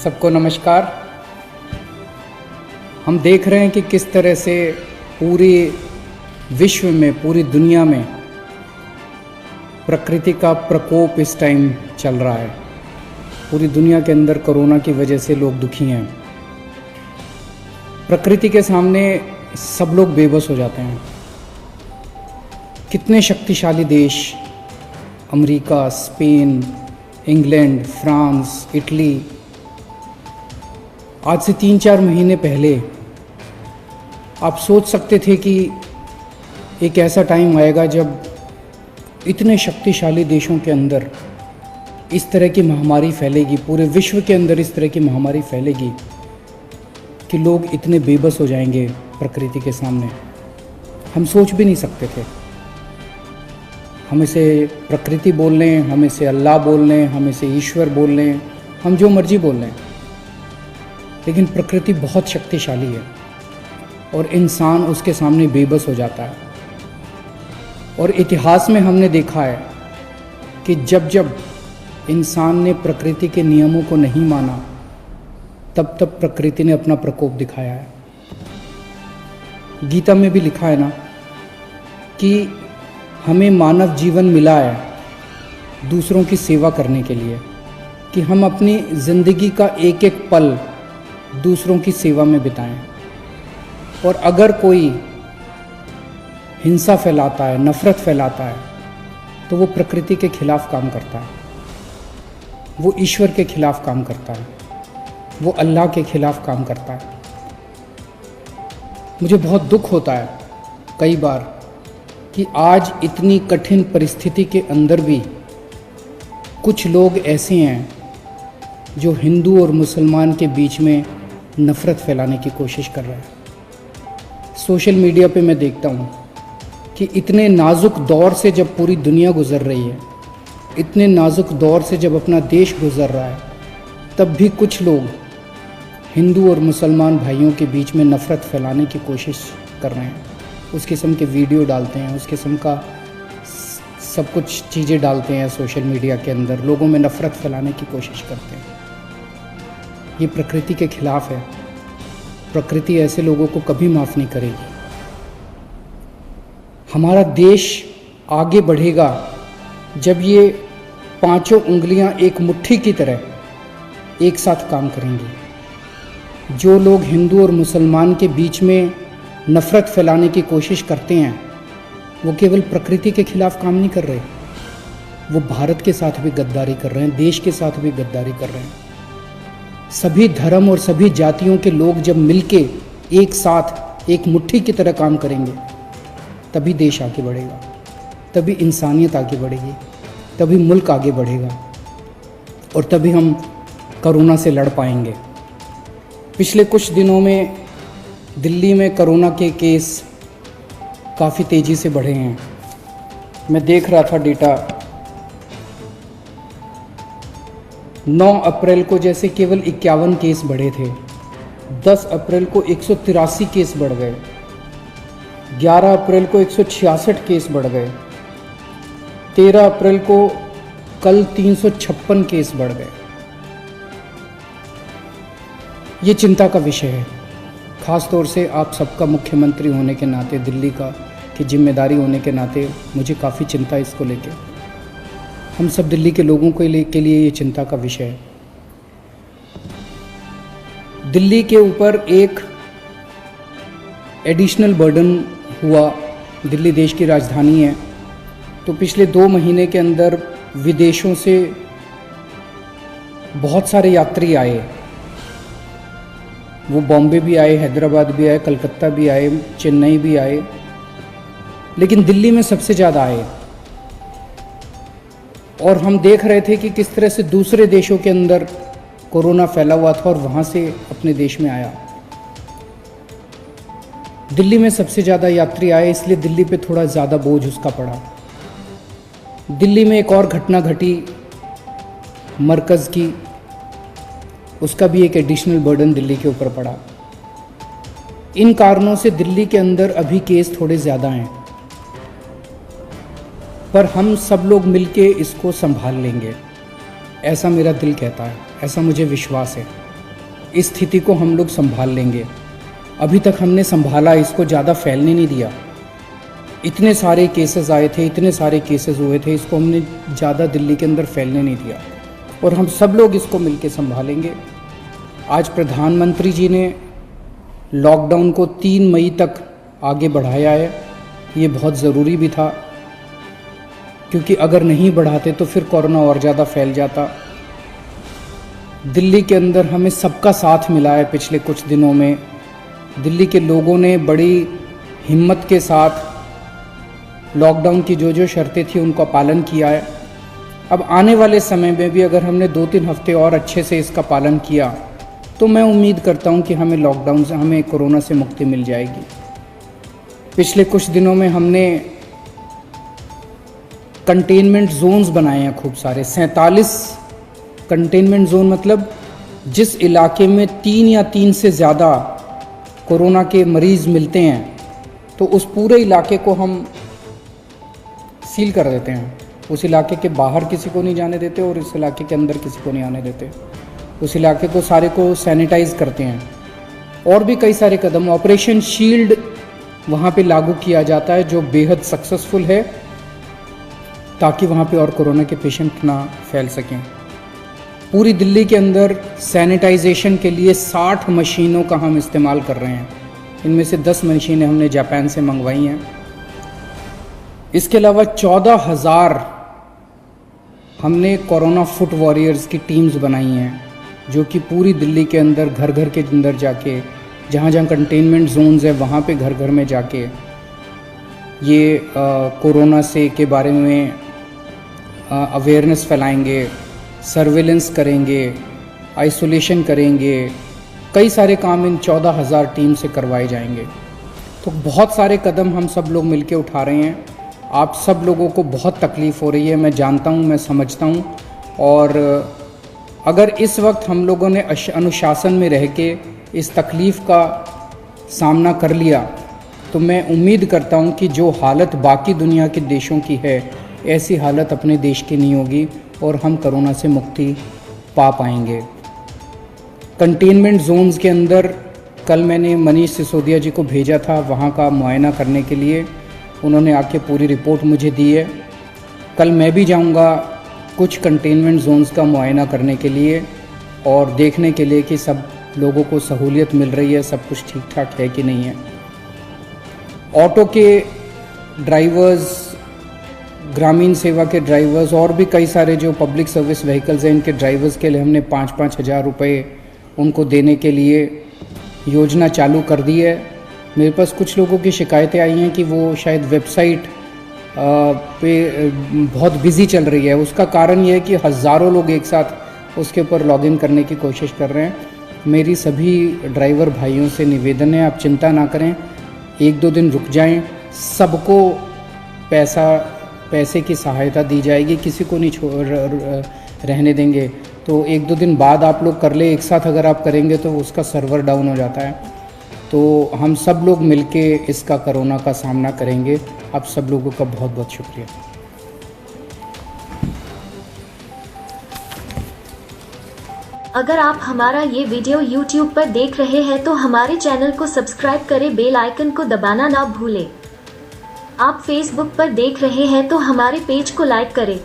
सबको नमस्कार। हम देख रहे हैं कि किस तरह से पूरे विश्व में, पूरी दुनिया में प्रकृति का प्रकोप इस टाइम चल रहा है। पूरी दुनिया के अंदर कोरोना की वजह से लोग दुखी हैं। प्रकृति के सामने सब लोग बेबस हो जाते हैं। कितने शक्तिशाली देश, America, Spain, England, France, Italy, आज से 3-4 महीने पहले आप सोच सकते थे कि एक ऐसा टाइम आएगा जब इतने शक्तिशाली देशों के अंदर इस तरह की महामारी फैलेगी, पूरे विश्व के अंदर इस तरह की महामारी फैलेगी कि लोग इतने बेबस हो जाएंगे प्रकृति के सामने। हम सोच भी नहीं सकते थे। हम इसे प्रकृति बोल लें, हम इसे अल्लाह बोल लें, हम इसे ईश्वर बोल लें, हम जो मर्जी बोल लें, लेकिन प्रकृति बहुत शक्तिशाली है और इंसान उसके सामने बेबस हो जाता है। और इतिहास में हमने देखा है कि जब जब इंसान ने प्रकृति के नियमों को नहीं माना, तब तब प्रकृति ने अपना प्रकोप दिखाया है। गीता में भी लिखा है ना कि हमें मानव जीवन मिला है दूसरों की सेवा करने के लिए, कि हम अपनी ज़िंदगी का एक एक पल दूसरों की सेवा में बिताएं। और अगर कोई हिंसा फैलाता है, नफ़रत फैलाता है, तो वो प्रकृति के खिलाफ काम करता है, वो ईश्वर के खिलाफ काम करता है, वो अल्लाह के खिलाफ काम करता है। मुझे बहुत दुख होता है कई बार कि आज इतनी कठिन परिस्थिति के अंदर भी कुछ लोग ऐसे हैं जो हिंदू और मुसलमान के बीच में नफ़रत फैलाने की कोशिश कर रहे हैं। सोशल मीडिया पे मैं देखता हूँ कि इतने नाजुक दौर से जब पूरी दुनिया गुज़र रही है, इतने नाजुक दौर से जब अपना देश गुज़र रहा है, तब भी कुछ लोग हिंदू और मुसलमान भाइयों के बीच में नफ़रत फैलाने की कोशिश कर रहे हैं। उस किस्म के वीडियो डालते हैं, उस किस्म का सब कुछ चीज़ें डालते हैं सोशल मीडिया के अंदर, लोगों में नफ़रत फैलाने की कोशिश करते हैं। ये प्रकृति के खिलाफ है। प्रकृति ऐसे लोगों को कभी माफ़ नहीं करेगी। हमारा देश आगे बढ़ेगा जब ये पांचों उंगलियां एक मुट्ठी की तरह एक साथ काम करेंगी। जो लोग हिंदू और मुसलमान के बीच में नफ़रत फैलाने की कोशिश करते हैं, वो केवल प्रकृति के खिलाफ काम नहीं कर रहे, वो भारत के साथ भी गद्दारी कर रहे हैं, देश के साथ भी गद्दारी कर रहे हैं। सभी धर्म और सभी जातियों के लोग जब मिलके एक साथ एक मुट्ठी की तरह काम करेंगे, तभी देश आगे बढ़ेगा, तभी इंसानियत आगे बढ़ेगी, तभी मुल्क आगे बढ़ेगा और तभी हम कोरोना से लड़ पाएंगे। पिछले कुछ दिनों में दिल्ली में कोरोना के केस काफ़ी तेज़ी से बढ़े हैं। मैं देख रहा था डेटा, 9 अप्रैल को जैसे केवल 51 केस बढ़े थे, 10 अप्रैल को 183 केस बढ़ गए, 11 अप्रैल को 166 केस बढ़ गए, 13 अप्रैल को कल 356 केस बढ़ गए। ये चिंता का विषय है। ख़ास तौर से आप सबका मुख्यमंत्री होने के नाते, दिल्ली का की जिम्मेदारी होने के नाते मुझे काफ़ी चिंता इसको लेके, हम सब दिल्ली के लोगों के लिए ये चिंता का विषय है। दिल्ली के ऊपर एक एडिशनल बर्डन हुआ। दिल्ली देश की राजधानी है, तो पिछले 2 महीने के अंदर विदेशों से बहुत सारे यात्री आए। वो बॉम्बे भी आए, हैदराबाद भी आए, कलकत्ता भी आए, चेन्नई भी आए, लेकिन दिल्ली में सबसे ज़्यादा आए। और हम देख रहे थे कि किस तरह से दूसरे देशों के अंदर कोरोना फैला हुआ था और वहाँ से अपने देश में आया। दिल्ली में सबसे ज़्यादा यात्री आए, इसलिए दिल्ली पे थोड़ा ज़्यादा बोझ उसका पड़ा। दिल्ली में एक और घटना घटी मरकज़ की, उसका भी एक एडिशनल बर्डन दिल्ली के ऊपर पड़ा। इन कारणों से दिल्ली के अंदर अभी केस थोड़े ज़्यादा हैं, पर हम सब लोग मिलके इसको संभाल लेंगे, ऐसा मेरा दिल कहता है, ऐसा मुझे विश्वास है। इस स्थिति को हम लोग संभाल लेंगे। अभी तक हमने संभाला, इसको ज़्यादा फैलने नहीं दिया। इतने सारे केसेस आए थे, इतने सारे केसेस हुए थे, इसको हमने ज़्यादा दिल्ली के अंदर फैलने नहीं दिया और हम सब लोग इसको मिलके संभालेंगे। आज प्रधानमंत्री जी ने लॉकडाउन को 3 मई तक आगे बढ़ाया है। ये बहुत ज़रूरी भी था, क्योंकि अगर नहीं बढ़ाते तो फिर कोरोना और ज़्यादा फैल जाता। दिल्ली के अंदर हमें सबका साथ मिला है पिछले कुछ दिनों में। दिल्ली के लोगों ने बड़ी हिम्मत के साथ लॉकडाउन की जो शर्तें थी उनका पालन किया है। अब आने वाले समय में भी अगर हमने 2-3 हफ्ते और अच्छे से इसका पालन किया तो मैं उम्मीद करता हूं कि हमें लॉकडाउन से, हमें कोरोना से मुक्ति मिल जाएगी। पिछले कुछ दिनों में हमने कंटेनमेंट जोन्स बनाए हैं खूब सारे, 47 कंटेनमेंट जोन, मतलब जिस इलाके में 3 या 3 से ज़्यादा कोरोना के मरीज़ मिलते हैं तो उस पूरे इलाके को हम सील कर देते हैं। उस इलाके के बाहर किसी को नहीं जाने देते और इस इलाके के अंदर किसी को नहीं आने देते। उस इलाके को सारे को सैनिटाइज करते हैं। और भी कई सारे कदम, ऑपरेशन शील्ड वहाँ पे लागू किया जाता है जो बेहद सक्सेसफुल है, ताकि वहाँ पे और कोरोना के पेशेंट ना फैल सकें। पूरी दिल्ली के अंदर सैनिटाइजेशन के लिए 60 मशीनों का हम इस्तेमाल कर रहे हैं। इनमें से 10 मशीनें हमने जापान से मंगवाई हैं। इसके अलावा 14,000 हमने कोरोना फुट वॉरियर्स की टीम्स बनाई हैं, जो कि पूरी दिल्ली के अंदर घर घर के अंदर जाके, जहाँ जहाँ कंटेनमेंट जोन्स है वहाँ पे घर घर में जाके ये कोरोना से के बारे में अवेयरनेस फैलाएंगे, सर्वेलेंस करेंगे, आइसोलेशन करेंगे। कई सारे काम इन 14,000 टीम से करवाए जाएंगे। तो बहुत सारे कदम हम सब लोग मिलके उठा रहे हैं। आप सब लोगों को बहुत तकलीफ़ हो रही है, मैं जानता हूँ, मैं समझता हूँ। और अगर इस वक्त हम लोगों ने अनुशासन में रह के इस तकलीफ़ का सामना कर लिया तो मैं उम्मीद करता हूँ कि जो हालत बाकी दुनिया के देशों की है, ऐसी हालत अपने देश की नहीं होगी और हम कोरोना से मुक्ति पा पाएंगे। कंटेनमेंट जोन्स के अंदर कल मैंने मनीष सिसोदिया जी को भेजा था वहाँ का मुआयना करने के लिए। उन्होंने आके पूरी रिपोर्ट मुझे दी है। कल मैं भी जाऊँगा कुछ कंटेनमेंट जोन्स का मुआयना करने के लिए और देखने के लिए कि सब लोगों को सहूलियत मिल रही है, सब कुछ ठीक ठाक है कि नहीं है। ऑटो के ड्राइवर्स, ग्रामीण सेवा के ड्राइवर्स और भी कई सारे जो पब्लिक सर्विस व्हीकल्स हैं, इनके ड्राइवर्स के लिए हमने 5-5 हज़ार रुपये उनको देने के लिए योजना चालू कर दी है। मेरे पास कुछ लोगों की शिकायतें आई हैं कि वो शायद वेबसाइट पे बहुत बिज़ी चल रही है। उसका कारण ये है कि हज़ारों लोग एक साथ उसके ऊपर लॉगिन करने की कोशिश कर रहे हैं। मेरी सभी ड्राइवर भाइयों से निवेदन है, आप चिंता ना करें, 1-2 दिन रुक जाएं, सबको पैसे की सहायता दी जाएगी, किसी को नहीं रहने देंगे। तो 1-2 दिन बाद आप लोग कर ले, एक साथ अगर आप करेंगे तो उसका सर्वर डाउन हो जाता है। तो हम सब लोग मिलके इसका कोरोना का सामना करेंगे। आप सब लोगों का बहुत बहुत शुक्रिया। अगर आप हमारा ये वीडियो YouTube पर देख रहे हैं तो हमारे चैनल को सब्सक्राइब करें, बेल आइकन को दबाना ना भूलें। आप Facebook पर देख रहे हैं तो हमारे पेज को लाइक करें।